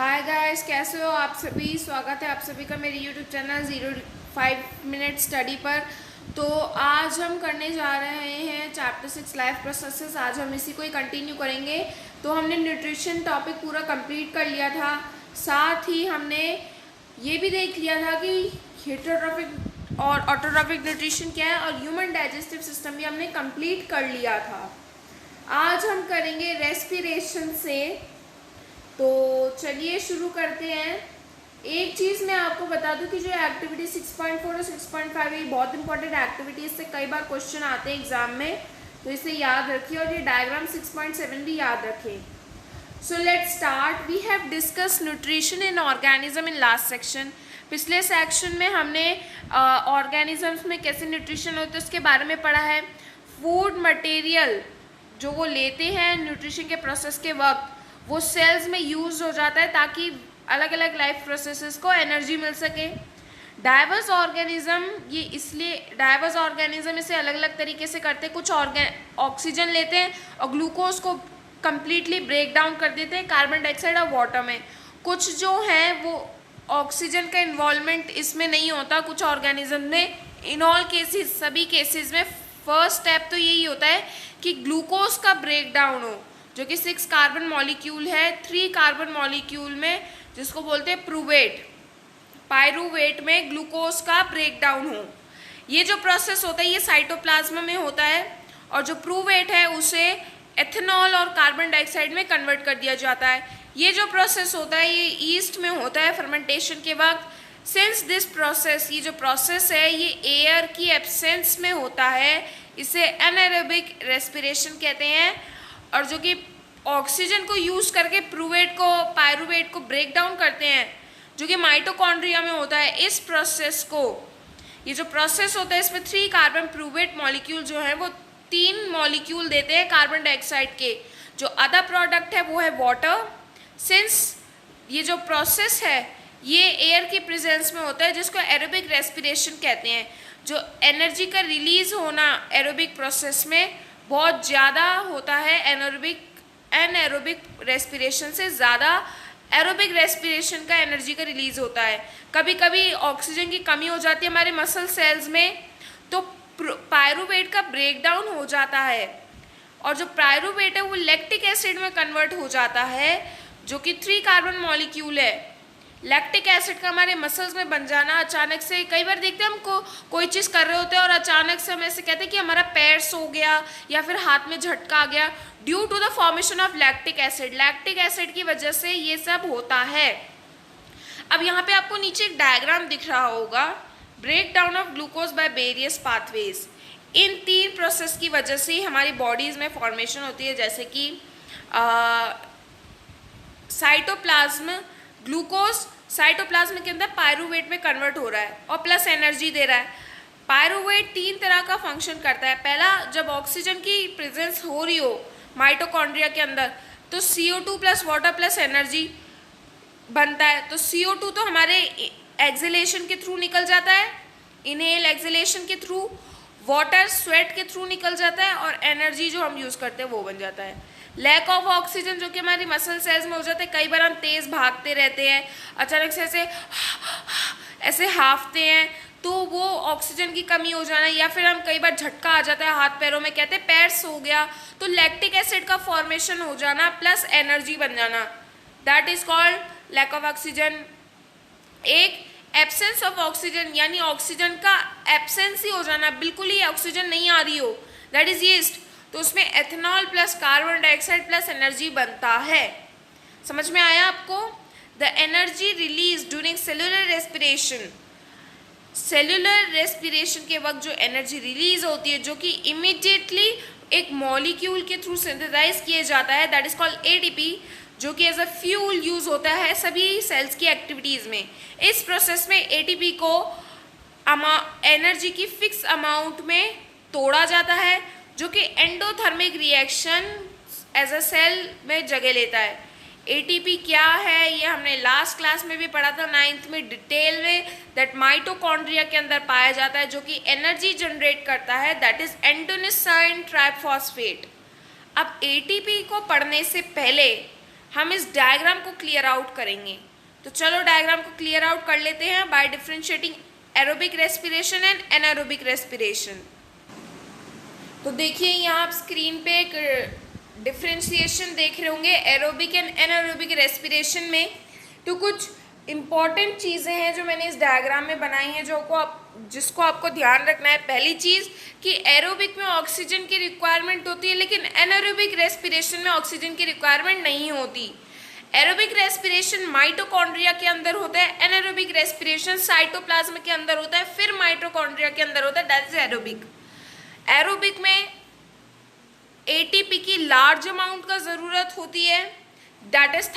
Hi guys, कैसे हो आप सभी। स्वागत है आप सभी का मेरे यूट्यूब चैनल 05 मिनट स्टडी पर। तो आज हम करने जा रहे हैं चैप्टर 6 लाइफ प्रोसेसेस। आज हम इसी को ही कंटिन्यू करेंगे। तो हमने न्यूट्रिशन टॉपिक पूरा कंप्लीट कर लिया था, साथ ही हमने ये भी देख लिया था कि हेटेरोट्रॉफिक और ऑटोट्रॉफिक न्यूट्रिशन क्या है, और ह्यूमन डाइजेस्टिव सिस्टम भी हमने कंप्लीट कर लिया था। आज हम करेंगे रेस्पिरेशन से। तो चलिए शुरू करते हैं। एक चीज़ मैं आपको बता दूं कि जो एक्टिविटी 6.4 और 6.5 ये बहुत इंपॉर्टेंट एक्टिविटी है, इससे कई बार क्वेश्चन आते हैं एग्जाम में, तो इसे याद रखिए। और ये डायग्राम 6.7 भी याद रखें। So let's start. We have discuss nutrition in organism in last section. पिछले सेक्शन में हमने ऑर्गेनिजम्स में कैसे न्यूट्रिशन होते हैं उसके बारे में पढ़ा है। फूड मटेरियल जो वो लेते हैं न्यूट्रिशन के प्रोसेस के वक्त, वो सेल्स में यूज हो जाता है ताकि अलग अलग लाइफ प्रोसेसेस को एनर्जी मिल सके। डाइवर्स ऑर्गेनिज्म, ये इसलिए डाइवर्स ऑर्गेनिज्म इसे अलग अलग तरीके से करते हैं। कुछ ऑक्सीजन लेते हैं और ग्लूकोज को कम्प्लीटली ब्रेक डाउन कर देते हैं कार्बन डाइऑक्साइड और वाटर में। कुछ जो हैं वो ऑक्सीजन का इन्वॉल्वमेंट इसमें नहीं होता कुछ ऑर्गेनिज्म में। इन ऑल केसेस, सभी केसेस में फर्स्ट स्टेप तो यही होता है कि ग्लूकोज का ब्रेक डाउन हो, जो कि 6 कार्बन मॉलिक्यूल है 3 कार्बन मॉलिक्यूल में, जिसको बोलते हैं प्रूवेट। पायरूवेट में ग्लूकोज का ब्रेक डाउन हो। ये जो प्रोसेस होता है ये साइटोप्लाज्म में होता है, और जो प्रूवेट है उसे एथेनॉल और कार्बन डाइऑक्साइड में कन्वर्ट कर दिया जाता है। ये जो प्रोसेस होता है ये ईस्ट में होता है फर्मेंटेशन के वक्त। सिंस दिस प्रोसेस, ये जो प्रोसेस है ये एयर की एब्सेंस में होता है, इसे एनाएरोबिक रेस्पिरेशन कहते हैं। और जो कि ऑक्सीजन को यूज़ करके प्रूवेट को पायरूवेट को ब्रेक डाउन करते हैं, जो कि माइटोकॉन्ड्रिया में होता है। इस प्रोसेस को, ये जो प्रोसेस होता है इसमें 3 कार्बन प्रूवेट मॉलिक्यूल जो है वो 3 मॉलिक्यूल देते हैं कार्बन डाइऑक्साइड के। जो अदर प्रोडक्ट है वो है वाटर। सिंस ये जो प्रोसेस है ये एयर की प्रेजेंस में होता है, जिसको एरोबिक रेस्पिरेशन कहते हैं। जो एनर्जी का रिलीज होना एरोबिक प्रोसेस में बहुत ज़्यादा होता है एनएरोबिक रेस्पिरेशन से ज़्यादा। एरोबिक रेस्पिरेशन का एनर्जी का रिलीज होता है। कभी कभी ऑक्सीजन की कमी हो जाती है हमारे मसल सेल्स में, तो पायरूवेट का ब्रेक डाउन हो जाता है, और जो पायरूवेट है वो लैक्टिक एसिड में कन्वर्ट हो जाता है, जो कि 3 कार्बन मॉलिक्यूल है। लैक्टिक एसिड का हमारे मसल्स में बन जाना अचानक से, कई बार देखते हैं हमको कोई चीज़ कर रहे होते हैं और अचानक से हम ऐसे कहते हैं कि हमारा पैर सो गया या फिर हाथ में झटका आ गया, due to the formation of lactic acid. Lactic acid की वजह से ये सब होता है। अब यहाँ पे आपको नीचे एक डायग्राम दिख रहा होगा, break down of glucose by various pathways. इन 3 प्रोसेस की वजह से ही हमारी बॉडीज़ में फॉर्मेशन होती है, जैसे कि साइटोप्लाज्म, ग्लूकोज साइटोप्लाज्म के अंदर पायरूवेट में कन्वर्ट हो रहा है और प्लस एनर्जी दे रहा है। पायरूवेट 3 तरह का फंक्शन करता है। पहला, जब ऑक्सीजन की प्रेजेंस हो रही हो माइटोकॉन्ड्रिया के अंदर, तो CO2 plus water plus energy बनता है। तो CO2 तो हमारे एक्सहेलेशन के थ्रू निकल जाता है, इनहेल एक्सहेलेशन के थ्रू, वाटर स्वेट के थ्रू निकल जाता है, और एनर्जी जो हम यूज़ करते हैं वो बन जाता है। लैक ऑफ ऑक्सीजन जो कि हमारी मसल सेल्स में हो जाता है, कई बार हम तेज़ भागते रहते हैं, अचानक से ऐसे हाफते हैं, तो वो ऑक्सीजन की कमी हो जाना, या फिर हम कई बार झटका आ जाता है हाथ पैरों में, कहते हैं पैर सो गया, तो लैक्टिक एसिड का फॉर्मेशन हो जाना प्लस एनर्जी बन जाना, that is called lack of oxygen. एक एब्सेंस ऑफ ऑक्सीजन, यानी ऑक्सीजन का एब्सेंस ही हो जाना, बिल्कुल ही ऑक्सीजन नहीं आ रही हो, दैट इज यीस्ट। तो उसमें ethanol plus carbon dioxide plus energy बनता है। समझ में आया आपको? The energy release during cellular respiration, cellular respiration के वक्त जो एनर्जी रिलीज होती है, जो कि इमीडिएटली एक मॉलिक्यूल के थ्रू सिंथेसाइज किया जाता है, दैट इज कॉल्ड ATP, जो कि एज अ फ्यूल यूज होता है सभी सेल्स की एक्टिविटीज़ में। इस प्रोसेस में ATP को एनर्जी की फिक्स अमाउंट में तोड़ा जाता है, जो कि endothermic reaction as a cell में जगह लेता है। ATP क्या है ये हमने लास्ट क्लास में भी पढ़ा था 9th में डिटेल में, दैट माइटोकॉन्ड्रिया के अंदर पाया जाता है, जो कि एनर्जी जनरेट करता है, दैट इज एंडोनिसाइन ट्राइफॉस्फेट। अब ATP को पढ़ने से पहले हम इस डायग्राम को क्लियर आउट करेंगे। तो चलो डायग्राम को क्लियर आउट कर लेते हैं by differentiating aerobic respiration and anaerobic respiration. तो देखिए यहाँ आप स्क्रीन पे एक डिफरेंशिएशन देख रहे होंगे एरोबिक एंड एनारोबिक रेस्पिरेशन में। तो कुछ इम्पॉर्टेंट चीज़ें हैं जो मैंने इस डायग्राम में बनाई हैं जिसको आपको ध्यान रखना है। पहली चीज़ कि एरोबिक में ऑक्सीजन की रिक्वायरमेंट होती है, लेकिन एनारोबिक रेस्पिरेशन में ऑक्सीजन की रिक्वायरमेंट नहीं होती। एरोबिक रेस्पिरेशन माइटोकॉन्ड्रिया के अंदर होता है, एनारोबिक रेस्पिरेशन साइटोप्लाज्म के अंदर होता है, फिर माइटोकॉन्ड्रिया के अंदर होता है, दैट इज एरोबिक। एरोबिक में एटीपी की लार्ज अमाउंट का ज़रूरत होती है, दैट इज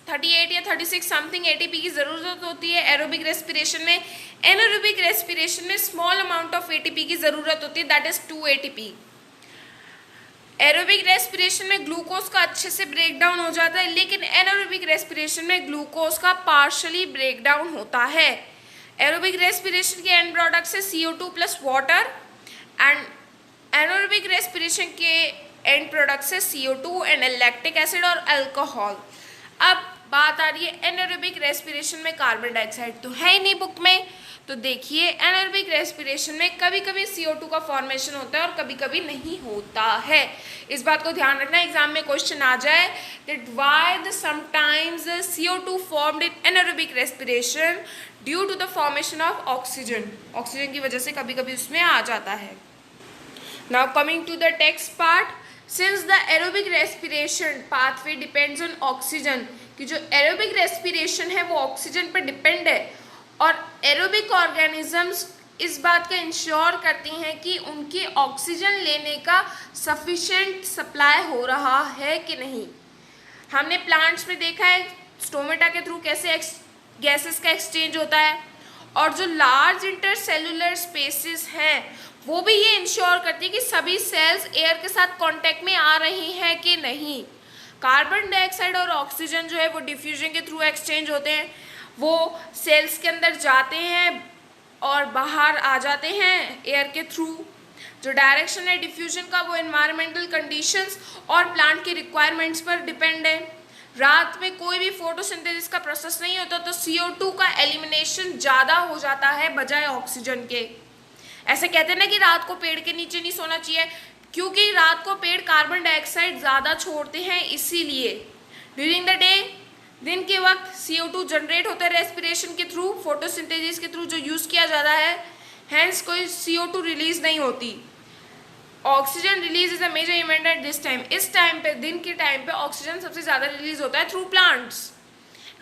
38 या 36 समथिंग एटीपी की ज़रूरत होती है एरोबिक रेस्पिरेशन में। एनारोबिक रेस्पिरेशन में स्मॉल अमाउंट ऑफ एटीपी की ज़रूरत होती है, that is 2 ATP. Aerobic respiration में ग्लूकोज का अच्छे से ब्रेकडाउन हो जाता है, लेकिन एनारोबिक रेस्पिरेशन में ग्लूकोज का पार्शली ब्रेकडाउन होता है। एरोबिक रेस्पिरेशन के एंड प्रोडक्ट से CO2 plus water and anaerobic respiration के एंड प्रोडक्ट से CO2 एंड लैक्टिक एसिड और अल्कोहल। अब बात आ रही है एनारोबिक रेस्पिरेशन में कार्बन डाइऑक्साइड तो है ही नहीं बुक में। तो देखिए एनारोबिक रेस्पिरेशन में कभी कभी CO2 का फॉर्मेशन होता है और कभी कभी नहीं होता है। इस बात को ध्यान रखना, एग्जाम में क्वेश्चन आ जाए that why the sometimes CO2 formed in anaerobic respiration due to the formation of oxygen. Oxygen की वजह से कभी कभी उसमें आ जाता है। Now coming to the text part, since the aerobic respiration pathway depends on oxygen, कि जो एरोबिक रेस्पिरेशन है वो ऑक्सीजन पर डिपेंड है और एरोबिक ऑर्गेनिजम्स इस बात का इंश्योर करती हैं कि उनकी ऑक्सीजन लेने का सफिशिएंट सप्लाई हो रहा है कि नहीं। हमने प्लांट्स में देखा है स्टोमेटा के थ्रू कैसे गैसेस का एक्सचेंज होता है, और जो लार्ज इंटरसेलुलर स्पेसेस हैं वो भी ये इंश्योर करती है कि सभी सेल्स एयर के साथ कांटेक्ट में आ रही हैं कि नहीं। कार्बन डाइऑक्साइड और ऑक्सीजन जो है वो डिफ्यूजन के थ्रू एक्सचेंज होते हैं, वो सेल्स के अंदर जाते हैं और बाहर आ जाते हैं एयर के थ्रू। जो डायरेक्शन है डिफ्यूजन का वो एनवायरमेंटल कंडीशंस और प्लांट की रिक्वायरमेंट्स पर डिपेंड है। रात में कोई भी फोटोसिंथेसिस का प्रोसेस नहीं होता तो CO2 का एलिमिनेशन ज़्यादा हो जाता है बजाय ऑक्सीजन के। ऐसे कहते हैं ना कि रात को पेड़ के नीचे नहीं सोना चाहिए, क्योंकि रात को पेड़ कार्बन डाइऑक्साइड ज़्यादा छोड़ते हैं, इसीलिए। ड्यूरिंग द डे, दिन के वक्त CO2 जनरेट होता है रेस्पिरेशन के थ्रू, फोटोसिंथेसिस के थ्रू जो यूज़ किया जाता है, हैंस कोई CO2 रिलीज नहीं होती। Oxygen release is a major event at this time. इस टाइम पे, दिन के टाइम पे ऑक्सीजन सबसे ज़्यादा रिलीज होता है through plants.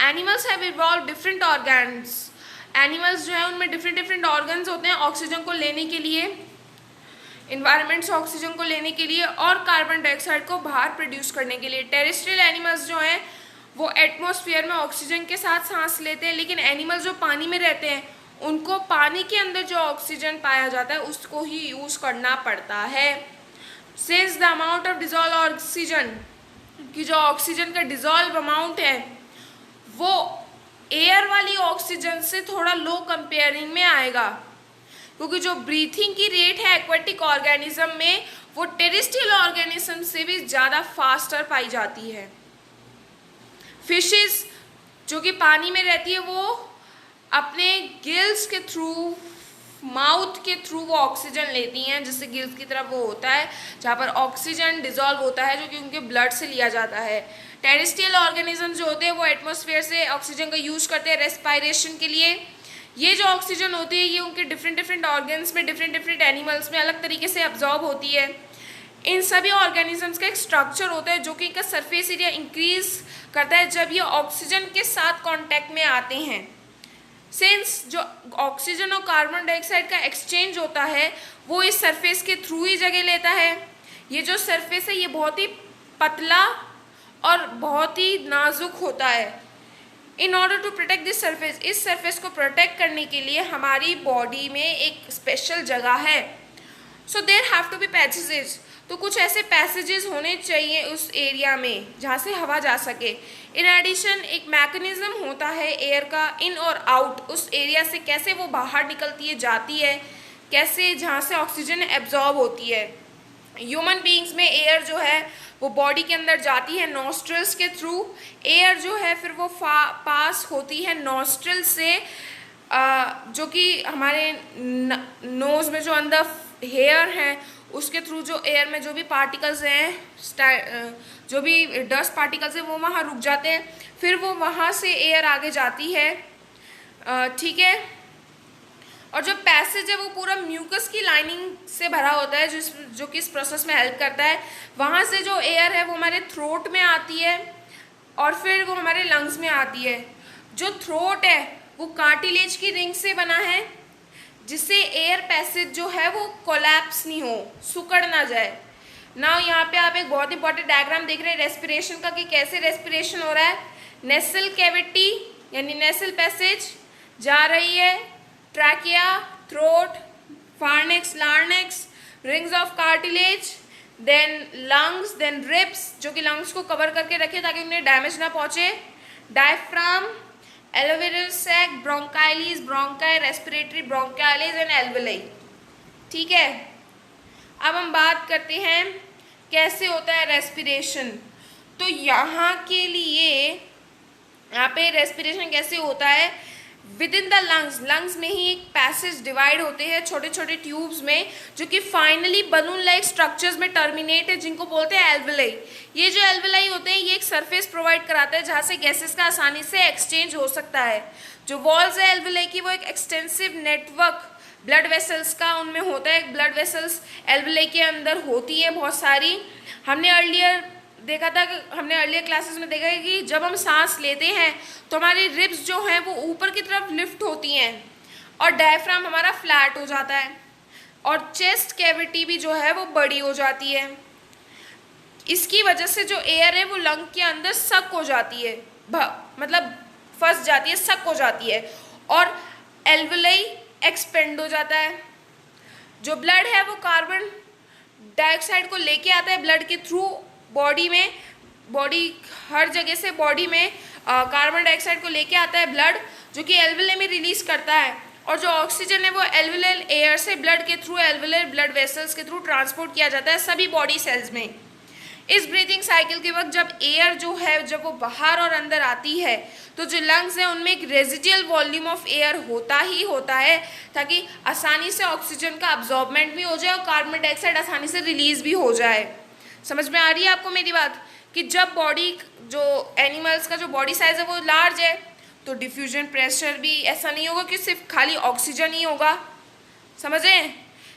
Animals have evolve different organs. Animals जो है उनमें डिफरेंट ऑर्गन्स होते हैं ऑक्सीजन को लेने के लिए, इन्वायरमेंट से ऑक्सीजन को लेने के लिए और कार्बन डाइऑक्साइड को बाहर प्रोड्यूस करने के लिए। टेरेस्ट्रियल एनिमल्स जो हैं वो एटमॉस्फेयर में ऑक्सीजन के साथ सांस लेते हैं, लेकिन एनिमल्स जो पानी में रहते हैं उनको पानी के अंदर जो ऑक्सीजन पाया जाता है उसको ही यूज़ करना पड़ता है। Since the amount of dissolve oxygen, कि जो ऑक्सीजन का डिजॉल्व अमाउंट है वो एयर वाली ऑक्सीजन से थोड़ा लो कंपेयरिंग में आएगा, क्योंकि जो ब्रीथिंग की रेट है एक्वेटिक ऑर्गेनिज्म में वो टेरेस्ट्रियल ऑर्गेनिज्म से भी ज़्यादा फास्टर पाई जाती है। फिशेस जो कि पानी में रहती है वो अपने गिल्स के थ्रू, माउथ के थ्रू वो ऑक्सीजन लेती हैं, जिससे गिल्स की तरफ वो होता है जहाँ पर ऑक्सीजन डिजॉल्व होता है जो कि उनके ब्लड से लिया जाता है। टेरेस्ट्रियल ऑर्गेनिज्म जो होते हैं वो एटमॉस्फेयर से ऑक्सीजन का यूज़ करते हैं रेस्पिरेशन के लिए। ये जो ऑक्सीजन होती है ये उनके डिफरेंट ऑर्गन्स में, डिफरेंट एनिमल्स में अलग तरीके से अब्जॉर्ब होती है। इन सभी ऑर्गेनिजम्स का एक स्ट्रक्चर होता है जो कि इनका सरफेस एरिया इंक्रीज करता है जब ये ऑक्सीजन के साथ कांटेक्ट में आते हैं। सिंस जो ऑक्सीजन और कार्बन डाइऑक्साइड का एक्सचेंज होता है वो इस सरफेस के थ्रू ही जगह लेता है। ये जो सरफेस है ये बहुत ही पतला और बहुत ही नाजुक होता है। In order to protect this surface, इस सरफेस को प्रोटेक्ट करने के लिए हमारी बॉडी में एक स्पेशल जगह है। So there have to be passages, तो कुछ ऐसे पैसेजेस होने चाहिए उस एरिया में जहाँ से हवा जा सके। इन एडिशन एक मैकेनिज्म होता है एयर का इन और आउट, उस एरिया से कैसे वो बाहर निकलती है, जाती है, कैसे जहाँ से ऑक्सीजन एब्जॉर्ब होती है। ह्यूमन बीइंग्स में एयर जो है वो बॉडी के अंदर जाती है नॉस्ट्रल्स के थ्रू। एयर जो है फिर वो पास होती है नॉस्ट्रल से, जो कि हमारे नोज़ में जो अंदर हेयर है उसके थ्रू जो एयर में जो भी पार्टिकल्स हैं, जो भी डस्ट पार्टिकल्स हैं वो वहाँ रुक जाते हैं, फिर वो वहाँ से एयर आगे जाती है। ठीक है। और जो पैसेज है वो पूरा म्यूकस की लाइनिंग से भरा होता है, जो कि इस प्रोसेस में हेल्प करता है। वहाँ से जो एयर है वो हमारे थ्रोट में आती है और फिर वो हमारे लंग्स में आती है। जो थ्रोट है वो कार्टिलेज की रिंग से बना है, जिससे एयर पैसेज जो है वो कोलैप्स नहीं हो, सिकुड़ ना जाए। ना यहाँ पे आप एक बहुत इंपॉर्टेंट डायग्राम देख रहे हैं रेस्पिरेशन का, कि कैसे रेस्पिरेशन हो रहा है। नेसल कैविटी यानी नेसल पैसेज जा रही है, trachea, throat, pharynx, larynx, rings of cartilage, then lungs, then ribs जो कि लंग्स को कवर करके रखे ताकि उन्हें डैमेज ना पहुंचे, diaphragm, alveolar sac, bronchioles, bronchi, respiratory bronchioles and alveoli. ठीक है। अब हम बात करते हैं कैसे होता है रेस्पिरेशन। तो यहाँ के लिए यहाँ पे रेस्पिरेशन कैसे होता है, विद इन द लंग्स में ही एक पैसेज डिवाइड होते हैं छोटे छोटे ट्यूब्स में, जो कि फाइनली बलून लाइक स्ट्रक्चर्स में टर्मिनेट है, जिनको बोलते हैं एल्वेलाई। ये जो एल्वेलाई होते हैं ये एक सरफेस प्रोवाइड कराता है जहाँ से गैसेस का आसानी से एक्सचेंज हो सकता है। जो वॉल्स है एल्वेलाई की वो एक एक्सटेंसिव नेटवर्क ब्लड वेसल्स का उनमें होता है। ब्लड वेसल्स एल्वेलाई के अंदर होती है बहुत सारी। हमने अर्लियर क्लासेस में देखा है कि जब हम सांस लेते हैं तो हमारी रिब्स जो हैं वो ऊपर की तरफ लिफ्ट होती हैं और डायफ्राम हमारा फ्लैट हो जाता है, और चेस्ट कैविटी भी जो है वो बड़ी हो जाती है। इसकी वजह से जो एयर है वो लंग के अंदर सक हो जाती है, मतलब फंस जाती है, सक हो जाती है, और एल्वेलाई एक्सपेंड हो जाता है। जो ब्लड है वो कार्बन डाइऑक्साइड को लेके आता है ब्लड के थ्रू बॉडी हर जगह से बॉडी में कार्बन डाइऑक्साइड को लेके आता है ब्लड, जो कि एल्वेलाई में रिलीज करता है, और जो ऑक्सीजन है वो एल्वेलर एयर से ब्लड के थ्रू एल्वेलर ब्लड वेसल्स के थ्रू ट्रांसपोर्ट किया जाता है सभी बॉडी सेल्स में। इस ब्रीथिंग साइकिल के वक्त जब एयर जो है जब वो बाहर और अंदर आती है तो जो लंग्स हैं उनमें एक रेजिडियल वॉल्यूम ऑफ एयर होता है, ताकि आसानी से ऑक्सीजन का अब्जॉर्बमेंट भी हो जाए और कार्बन डाइऑक्साइड आसानी से रिलीज भी हो जाए। समझ में आ रही है आपको मेरी बात, कि जब बॉडी जो एनिमल्स का जो बॉडी साइज है वो लार्ज है तो डिफ्यूजन प्रेशर भी ऐसा नहीं होगा कि सिर्फ खाली ऑक्सीजन ही होगा। समझे?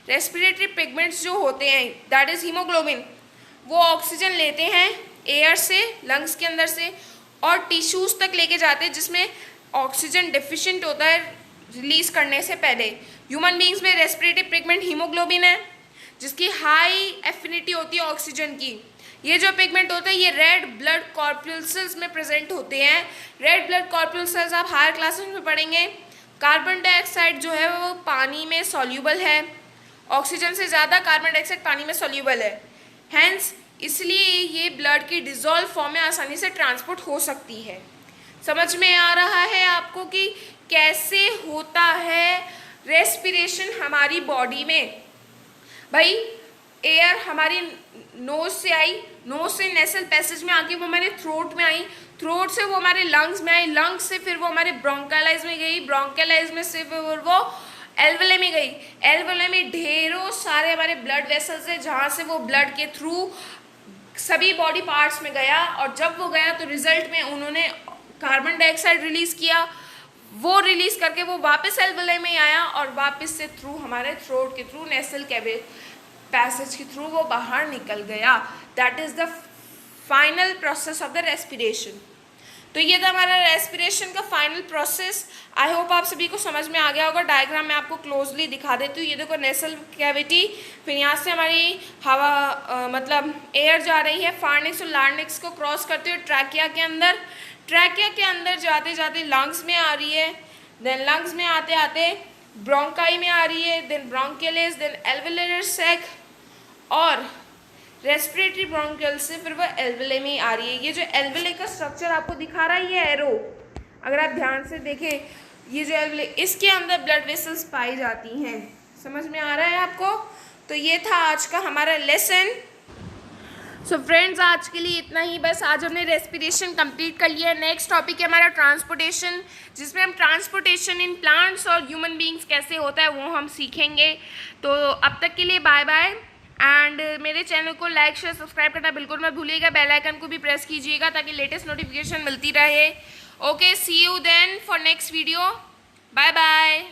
रेस्पिरेटरी पिगमेंट्स जो होते हैं दैट इज हीमोग्लोबिन, वो ऑक्सीजन लेते हैं एयर से लंग्स के अंदर से और टिश्यूज़ तक लेके जाते हैं जिसमें ऑक्सीजन डिफिशिएंट होता है रिलीज करने से पहले। ह्यूमन बीइंग्स में रेस्पिरेटरी पिगमेंट हीमोग्लोबिन है जिसकी हाई एफिनिटी होती है ऑक्सीजन की। ये जो पिगमेंट होते हैं ये रेड ब्लड कॉर्पल्सेस में प्रेजेंट होते हैं। रेड ब्लड कॉर्पल्सेस आप हायर क्लासेस में पढ़ेंगे। कार्बन डाइऑक्साइड जो है वो पानी में सॉल्यूबल है, ऑक्सीजन से ज़्यादा कार्बन डाइऑक्साइड पानी में सॉल्यूबल है, हैंस इसलिए ये ब्लड की डिजॉल्व फॉर्म में आसानी से ट्रांसपोर्ट हो सकती है। समझ में आ रहा है आपको कि कैसे होता है रेस्पिरेशन हमारी बॉडी में? भाई एयर हमारी नोज से आई, नोज से नेसल पैसेज में आके वो हमारे थ्रोट में आई, थ्रोट से वो हमारे लंग्स में आई, लंग्स से फिर वो हमारे ब्रोंकालाइज में गई, ब्रोंकालाइज में से फिर वो एल्वेलाई में गई। एल्वेलाई में ढेरों सारे हमारे ब्लड वेसल्स हैं जहाँ से वो ब्लड के थ्रू सभी बॉडी पार्ट्स में गया, और जब वो गया तो रिजल्ट में उन्होंने कार्बन डाइऑक्साइड रिलीज किया, वो रिलीज करके वो वापस एल्वेलाई में आया और वापस से थ्रू हमारे थ्रोट के थ्रू नेसल पैसेज के थ्रू वो बाहर निकल गया। That is the final process of the respiration. तो ये था हमारा रेस्पिरेशन का फाइनल प्रोसेस। आई होप आप सभी को समझ में आ गया होगा। डायग्राम में आपको क्लोजली दिखा देती हूँ। ये देखो नेसल कैविटी, फिर यहाँ से हमारी हवा मतलब एयर जा रही है फार्निक्स और लार्निक्स को क्रॉस करते हुए ट्रैकिया के अंदर, ट्रैकिया के अंदर जाते जाते लंग्स में आ रही है, देन लंग्स में आते आते ब्रोंकाई में आ रही है, देन ब्रोंकियलिस, देन एल्वेलर सैक और रेस्पिरेटरी ब्रोंकियल से फिर वह एल्वेलाई में आ रही है। ये जो एल्वेलाई का स्ट्रक्चर आपको दिखा रहा है ये एरो, अगर आप ध्यान से देखें ये जो एल्वेलाई, इसके अंदर ब्लड वेसल्स पाई जाती हैं। समझ में आ रहा है आपको? तो ये था आज का हमारा लेसन। सो फ्रेंड्स, आज के लिए इतना ही बस। आज हमने रेस्पिरेशन कंप्लीट कर लिया है। नेक्स्ट टॉपिक है हमारा ट्रांसपोर्टेशन, जिसमें हम ट्रांसपोर्टेशन इन प्लांट्स और ह्यूमन बींग्स कैसे होता है वो हम सीखेंगे। तो अब तक के लिए बाय बाय, एंड मेरे चैनल को लाइक शेयर सब्सक्राइब करना बिल्कुल मत भूलिएगा। बेल आइकन को भी प्रेस कीजिएगा ताकि लेटेस्ट नोटिफिकेशन मिलती रहे। Okay, see you then for next video. Bye bye.